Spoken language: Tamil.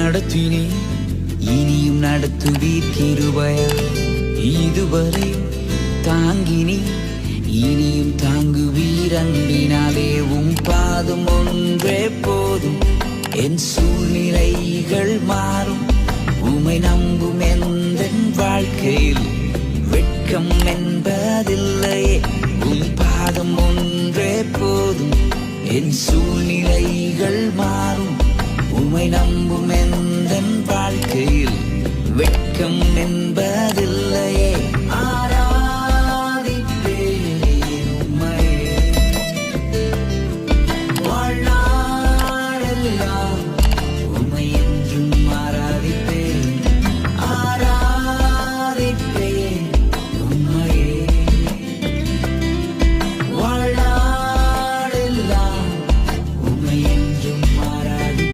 நடத்தினே இனியும் நடத்துவீர் கிருபையா. இதுவரை தாங்கினே இனியும் தாங்குவீர் அன்பினாலே. பாதம் ஒன்றே போதும், என் சூழ்நிலைகள் மாறும். உமை நம்பும் எந்த வாழ்க்கையில் வெட்கம் என்பதில்லையே. பாதம் ஒன்றே போதும், என் சூழ்நிலைகள் மாறும். உமை நம்பும் எந்த வாழ்க்கையில் வெட்கம் என்பதில்லை.